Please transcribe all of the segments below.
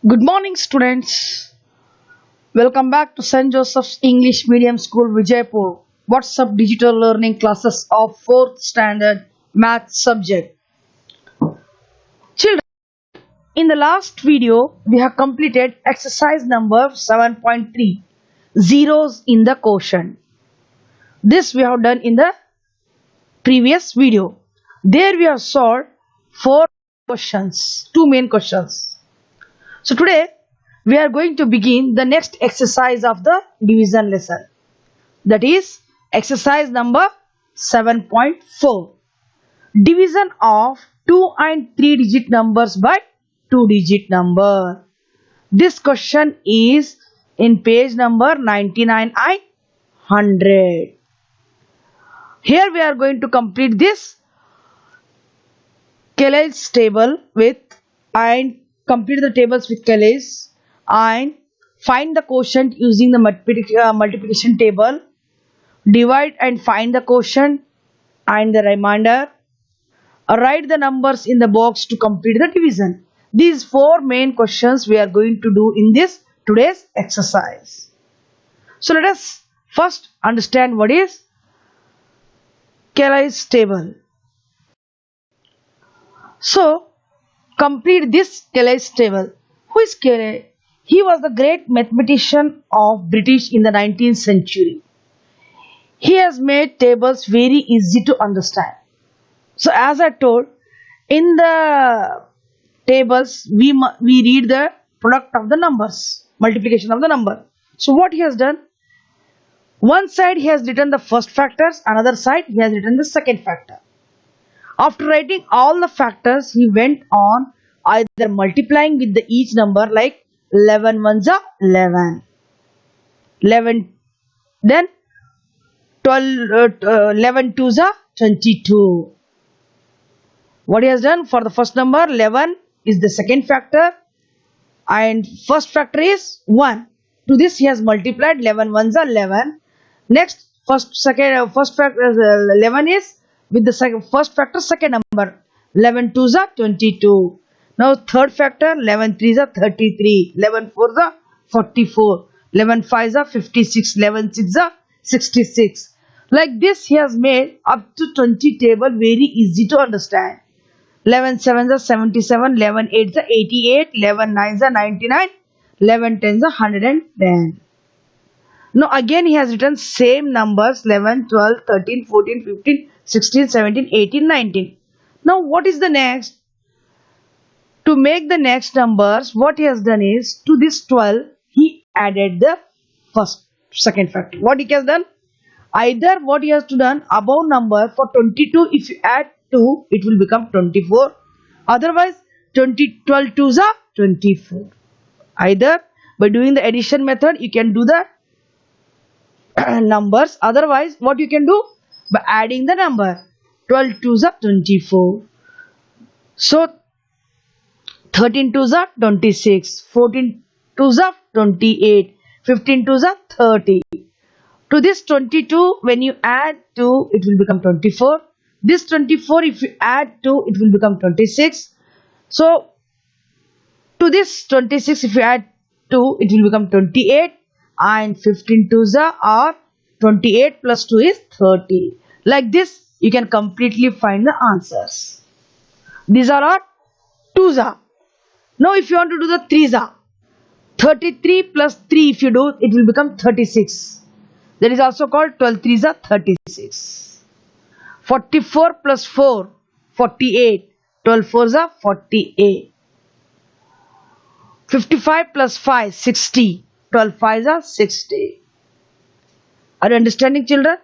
Good morning, students. Welcome back to St. Joseph's English Medium School, Vijaypur. WhatsApp digital learning classes of 4th standard math subject. Children, in the last video, we have completed exercise number 7.3, zeros in the quotient. This we have done in the previous video. There we have solved 4 questions, 2 main questions. So today we are going to begin the next exercise of the division lesson. That is exercise number 7.4. Division of 2 and 3 digit numbers by 2 digit number. This question is in page number 99 and 100. Here we are going to complete this Kelly's table with and complete the tables with Kelly's and find the quotient using the multiplication table, divide and find the quotient and the remainder, write the numbers in the box to complete the division. These 4 main questions we are going to do in this today's exercise. So let us first understand what is Kelly's table. So complete this Kelly's table. Who is Kelly? He was the great mathematician of British in the 19th century. He has made tables very easy to understand. So as I told, in the tables we read the product of the numbers, multiplication of the number. So what he has done? One side he has written the first factors, another side he has written the second factor. After writing all the factors, he went on either multiplying with the each number like 11 ones are 11, 11 then 11 twos are 22. What he has done for the first number 11 is the second factor and first factor is 1. To this he has multiplied 11 ones are 11. Next first factor 11 is with the first factor second number 11 twos are 22. Now third factor 11 threes are 33, 11 fours are 44, 11 fives are 56, 11 sixes are 66. Like this he has made up to 20 table very easy to understand. 11 sevens are 77, 11 eights are 88, 11 nines are 99, 11 tens are 110. Now again he has written same numbers 11, 12, 13, 14, 15, 16, 17, 18, 19. Now what is the next? To make the next numbers, what he has done is to this 12 he added the second factor. What he has done? Either what he has to done above number for 22 if you add 2 it will become 24. Otherwise 12 twos are 24. Either by doing the addition method you can do the numbers, otherwise what you can do by adding the number 12 twos are 24. So 13 twos are 26, 14 twos are 28, 15 twos are 30. To this 22 when you add 2 it will become 24. This 24 if you add 2 it will become 26. So to this 26 if you add 2 it will become 28. And 15 twos are 28 plus 2 is 30. Like this you can completely find the answers. These are our twos are. Now if you want to do the threes are, 33 plus 3 if you do it will become 36. That is also called 12 threes are 36. 44 plus 4 48, 12 fours are 48. 55 plus 5 60, 12 fives are 60. Are you understanding, children?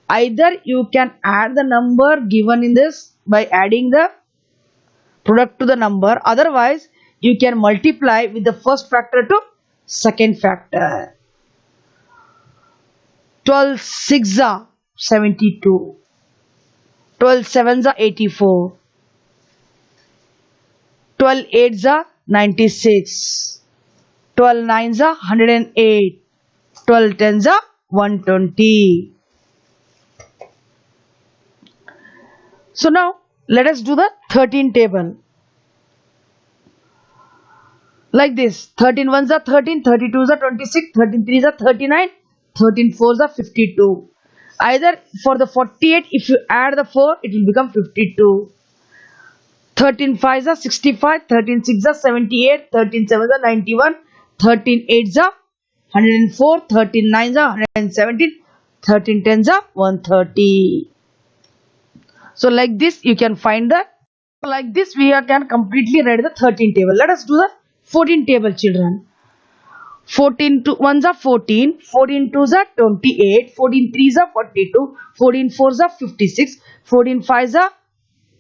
Either you can add the number given in this by adding the product to the number, otherwise you can multiply with the first factor to second factor. 12 sixes are 72, 12 sevens are 84, 12 eights are 96, 12 nines are 108, 12 tens are 120. So now let us do the 13 table. like this. 13 ones are 13, 32s are 26, 13 threes are 39, 13 fours are 52. Either for the 48, if you add the 4, it will become 52. 13 fives are 65, 13 sixes are 78, 13 sevens are 91, 13 eights are 104, 13 nines are 117, 13 tens are 130. So like this you can find that. Like this we can completely write the 13 table. Let us do the 14 table, children. 14 ones are 14, 14 twos are 28, 14 threes are 42, 14 fours are 56, 14 fives are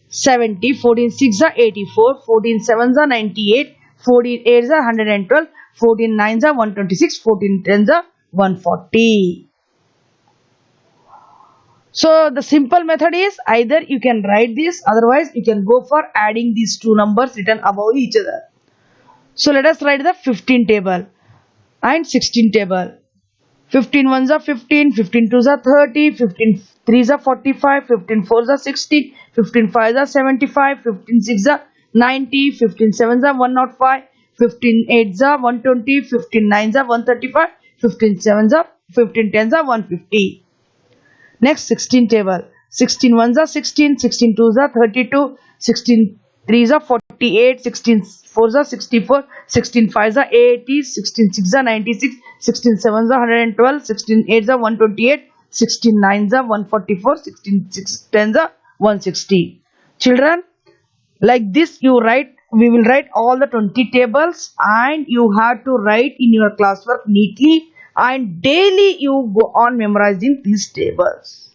70, 14 sixes are 84, 14 sevens are 98, 14 eights are 112, 14 nines are 126, 14 tens are 140. So the simple method is either you can write this, otherwise you can go for adding these two numbers written above each other. So let us write the 15 table and 16 table. 15 ones are 15, 15 twos are 30, 15 threes are 45, 15 fours are 60, 15 fives are 75, 15 sixes are 90, 15 sevens are 105, 15 eights are 120, 15 nines are 135, 15 tens are 150. Next 16 table. 16 ones are 16, 16 twos are 32, 16 threes are 48, 16 fours are 64, 16 fives are 80, 16 sixes are 96, 16 sevens are 112, 16 eights are 128, 16 nines are 144, 16 tens are 160. Children, like this we will write all the 20 tables, and you have to write in your classwork neatly, and daily you go on memorizing these tables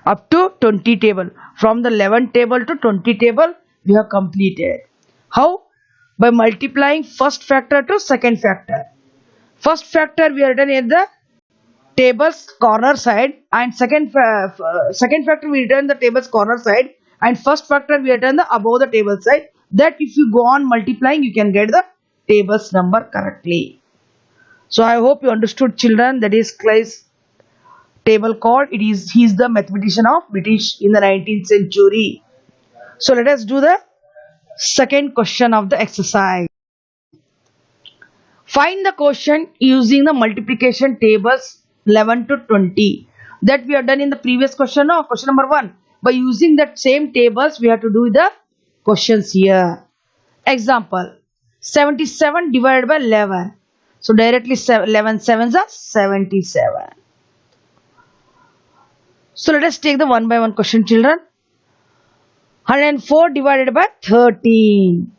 up to 20 table. From the 11 table to 20 table we have completed. How? By multiplying first factor to second factor. First factor we have written at the table's corner side, and second factor we written the table's corner side, and first factor we written the above the table side. That if you go on multiplying, you can get the table's number correctly. So I hope you understood, children. That is Clay's table called. He is the mathematician of British in the 19th century. So let us do the second question of the exercise. Find the quotient using the multiplication tables 11 to 20 that we have done in the previous question. No, question number 1. By using that same tables, we have to do the questions here. Example: 77 divided by 11. So directly 11 sevens are 77. So let us take the one by one question, children. 104 divided by 13.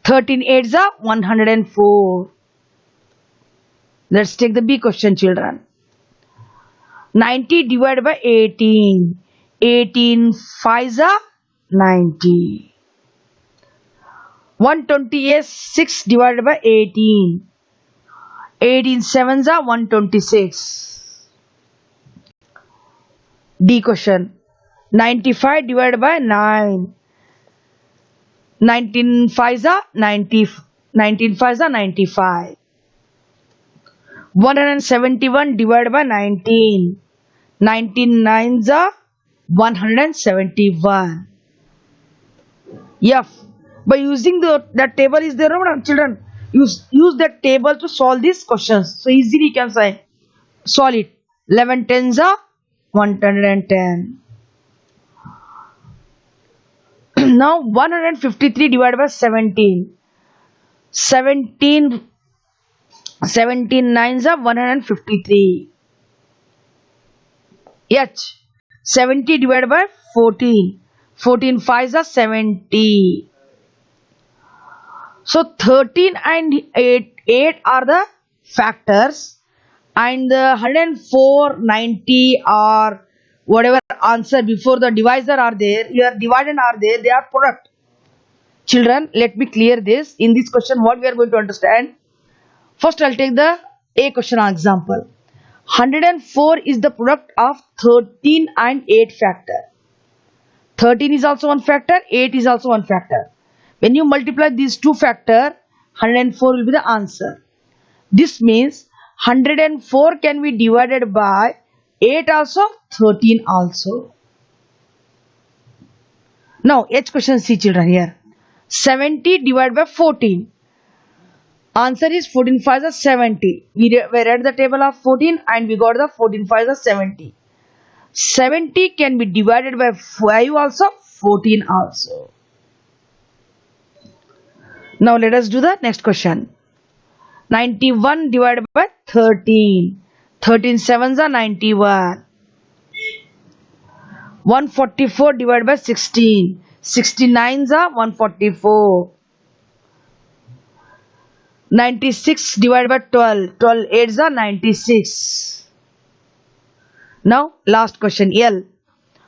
13 eights are 104. Let's take the B question, children. 90 divided by 18. 18 fives are 90. 126 divided by 18. 18 sevens are 126. D question. 95 divided by 9. 19 fives are 90. 19 fives are 95. 171 divided by 19. 19 nines are 171. F. By using that table is there, children. Use that table to solve these questions. So easily you can solve it. 11 tens are 110. Now 153 divided by 17. 17 nines are 153. H. 70 divided by 14. 14 fives are 70. So 13 and 8 are the factors, and the 104, 90 or whatever answer before the divisor are there, your dividend are there, they are product. Children, let me clear this. In this question, what we are going to understand. First, I'll take the A question example. 104 is the product of 13 and 8 factor. 13 is also one factor, 8 is also one factor. When you multiply these two factors, 104 will be the answer. This means 104 can be divided by 8 also, 13 also. Now, H question C, children, here. 70 divided by 14. Answer is 14 5s are 70. We read the table of 14 and we got the 14 5s are 70. 70 can be divided by 5 also, 14 also. Now let us do the next question. 91 divided by 13. 13 sevens are 91. 144 divided by 16. 69s are 144. 96 divided by 12. 12 8s are 96. Now last question L.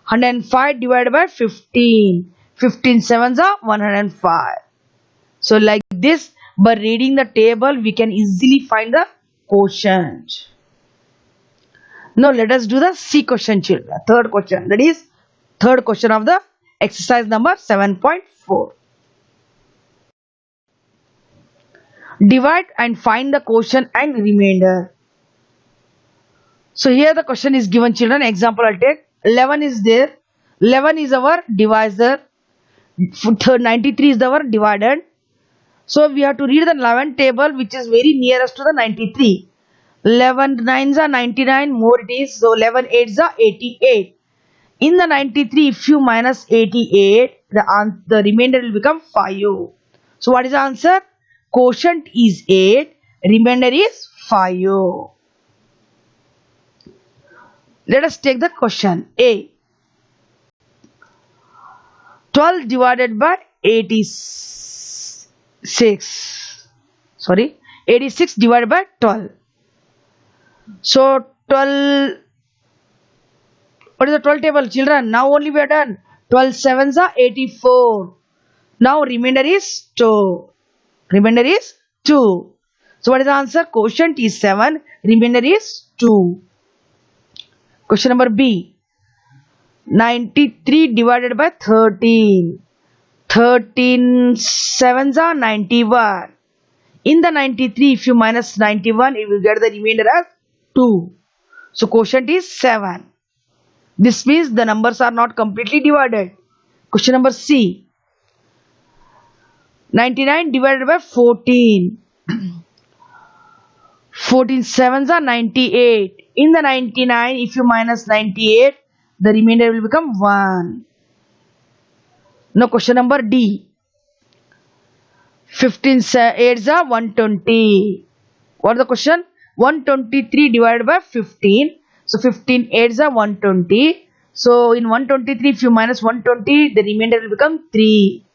105 divided by 15. 15 sevens are 105. So like this, by reading the table, we can easily find the quotient. Now let us do the C question, children. Third question. That is third question of the exercise number 7.4. Divide and find the quotient and remainder. So here the question is given, children. Example I'll take. 11 is there. 11 is our divisor. 93 is our dividend. So we have to read the 11 table which is very nearest to the 93. 11 9s are 99, more it is. So 11 8s are 88. In the 93, if you minus 88, the remainder will become 5. So what is the answer? Quotient is 8, remainder is 5. Let us take the question A. 12 divided by 86. 86 divided by 12. So 12. What is the 12 table, children? Now only we are done. 12 sevens are 84. Now remainder is 2. Remainder is 2. So what is the answer? Quotient is 7. Remainder is 2. Question number B. 93 divided by 13. 13 sevens are 91. In the 93, if you minus 91, you will get the remainder as 2. So quotient is 7. This means the numbers are not completely divided. Question number C. 99 divided by 14. 14 sevens are 98. In the 99, if you minus 98, the remainder will become 1. Now question number D. 15 8s are 120. What is the question? 123 divided by 15. So 15 8s are 120. So in 123, if you minus 120, the remainder will become 3.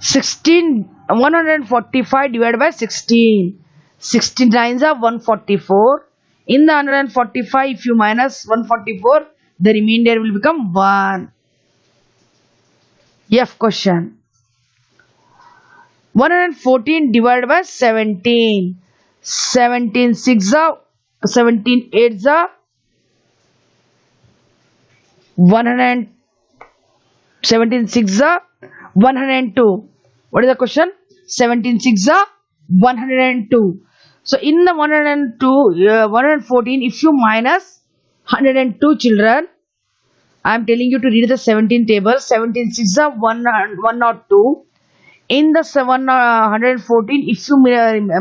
145 divided by 16. 16 9s are 144. In the 145, if you minus 144, the remainder will become 1. F question. 114 divided by 17. 17 6 are 17 8s are 17 6 are 102. What is the question? 17 6 are 102. So in the 114, if you minus 102, children, I am telling you to read the 17 table. 17 6 are 102. In the 114, if you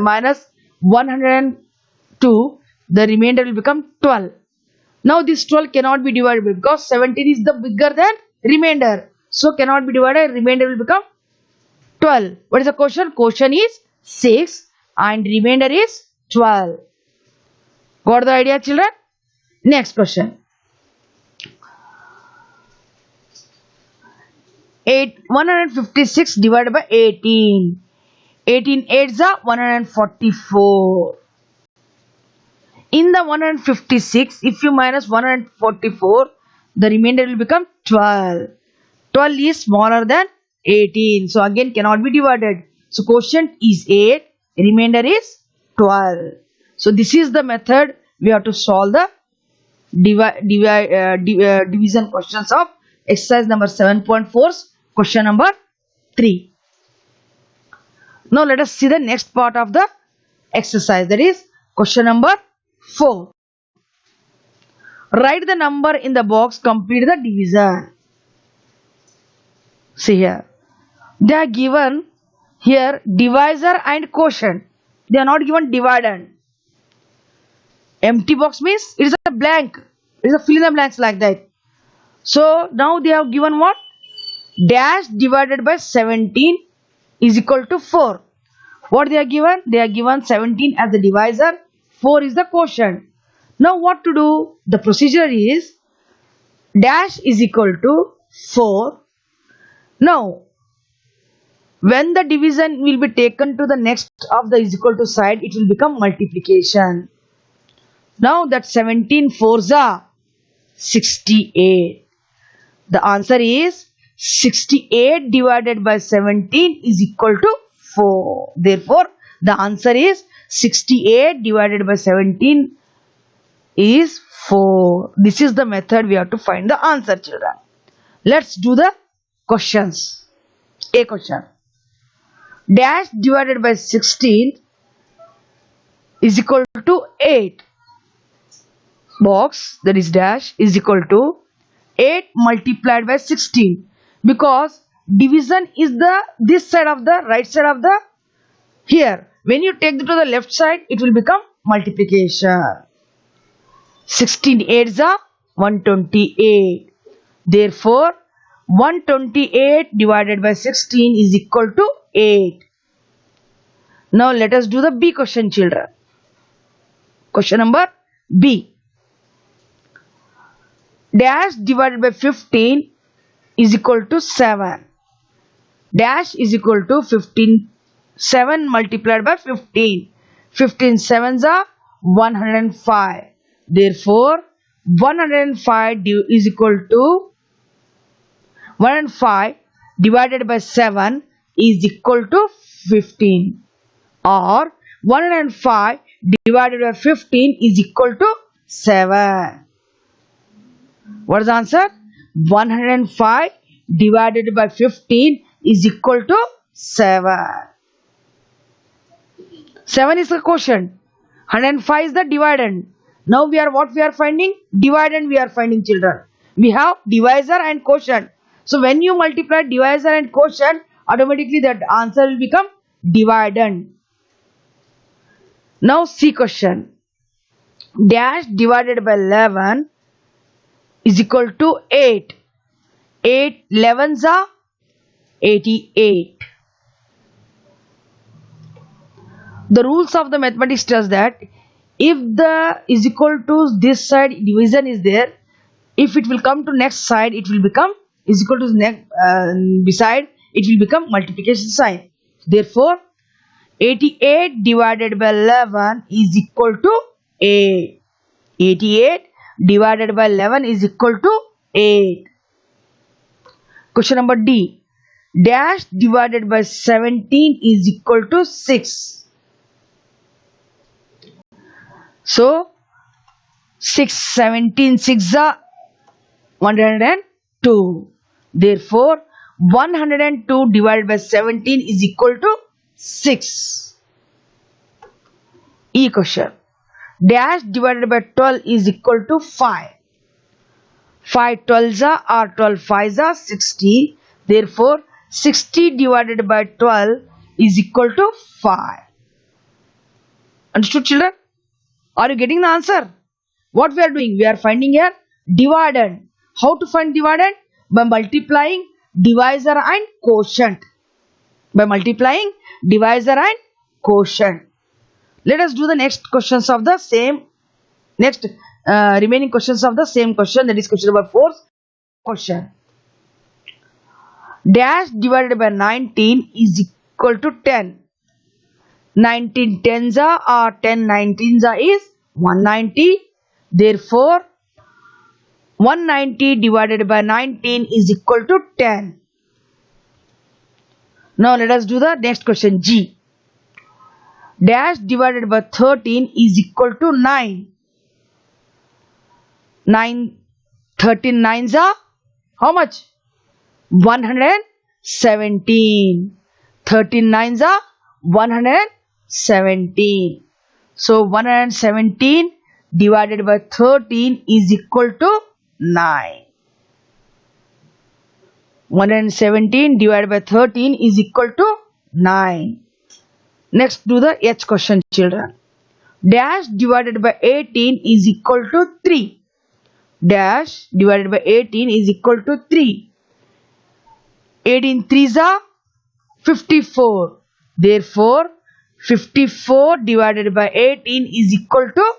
minus 102, the remainder will become 12. Now this 12 cannot be divided because 17 is the bigger than remainder. So cannot be divided, remainder will become 12. What is the quotient? Quotient is 6 and remainder is 12. Got the idea, children? Next question. 156 divided by 18. 18 8s are 144. In the 156, if you minus 144, the remainder will become 12. 12 is smaller than 18. So again cannot be divided. So quotient is 8. Remainder is 12. So this is the method we have to solve the division questions of exercise number 7.4. Question number 3. Now let us see the next part of the exercise. That is question number 4. Write the number in the box. Complete the division. See here. They are given Here divisor and quotient, they are not given dividend. Empty box means it is a blank. It is a fill in the blanks like that. So now they have given what? Dash divided by 17 is equal to 4. What they are given? They are given 17 as the divisor, 4 is the quotient. Now what to do? The procedure is dash is equal to 4. Now when the division will be taken to the next of the is equal to side, it will become multiplication. Now that 17 fours are 68. The answer is 68 divided by 17 is equal to 4. Therefore, the answer is 68 divided by 17 is 4. This is the method we have to find the answer, children. Let's do the questions. A question. Dash divided by 16 is equal to 8. Box, that is dash, is equal to 8 multiplied by 16, because division is the this side of the right side of the here. When you take it to the left side, it will become multiplication. 16 8s are 128. Therefore 128 divided by 16 is equal to 8. Now let us do the B question, children. Question number B. Dash divided by 15 is equal to 7. Dash is equal to 15. 7 multiplied by 15. 15 sevens are 105. Therefore 105 is equal to 105 divided by 7 is equal to 15, or 105 divided by 15 is equal to 7. What is the answer? 105 divided by 15 is equal to 7. 7 is the quotient. 105 is the dividend. Now we are what we are finding? Dividend we are finding, children. We have divisor and quotient. So when you multiply divisor and quotient, automatically that answer will become dividend. Now C question. Dash divided by 11 is equal to 8. 8 11s are 88. The rules of the mathematics tells that if the is equal to this side division is there, if it will come to next side, it will become is equal to next beside, it will become multiplication sign. Therefore 88 divided by 11 is equal to 8. 88 divided by 11 is equal to 8. Question number D. Dash divided by 17 is equal to 6. So 6 17 6 are 102. Therefore 102 divided by 17 is equal to 6. E question. Dash divided by 12 is equal to 5. 5 12s are 12 5s are 60. Therefore 60 divided by 12 is equal to 5. Understood, children? Are you getting the answer? What we are doing? We are finding here dividend. How to find dividend? By multiplying divisor and quotient. By multiplying divisor and quotient. Let us do the next questions of the same. Next remaining questions of the same question, that is question number 4. Question. Dash divided by 19 is equal to 10. 19 10s are 10 19s is 190. Therefore 190 divided by 19 is equal to 10. Now let us do the next question. G. Dash divided by 13 is equal to 9. 13 9s are how much? 117. 13 9s are 117. So 117 divided by 13 is equal to 9. 117 divided by 13 is equal to 9. Next, do the H question, children. Dash divided by 18 is equal to 3. Dash divided by 18 is equal to 3. 18 3s are 54. Therefore, 54 divided by 18 is equal to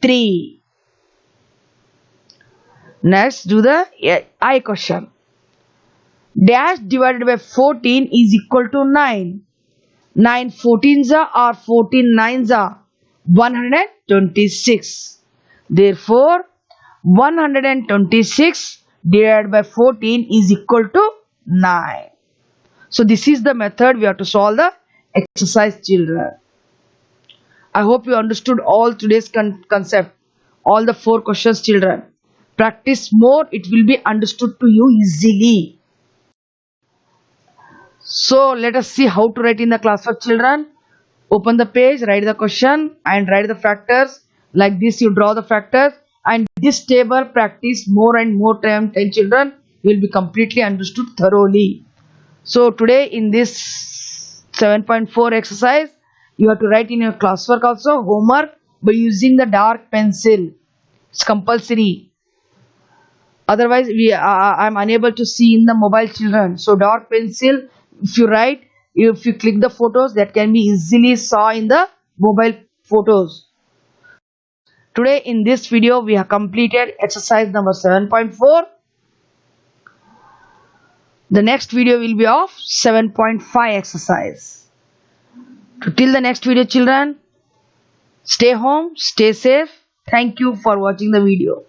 3. Next, do the I question. Dash divided by 14 is equal to 9. 9 14s are 14 9s are 126. Therefore, 126 divided by 14 is equal to 9. So this is the method we have to solve the exercise, children. I hope you understood all today's concept, all the 4 questions, children. Practice more, it will be understood to you easily. So let us see how to write in the classwork, children. Open the page, write the question and write the factors. Like this you draw the factors, and this table practice more and more time, children. You will be completely understood thoroughly. So today in this 7.4 exercise, you have to write in your classwork also homework by using the dark pencil. It's compulsory. Otherwise I am unable to see in the mobile, children. So dark pencil, if you write, if you click the photos, that can be easily saw in the mobile photos. Today in this video we have completed exercise number 7.4. The next video will be of 7.5 exercise. Till the next video, children, stay home, stay safe. Thank you for watching the video.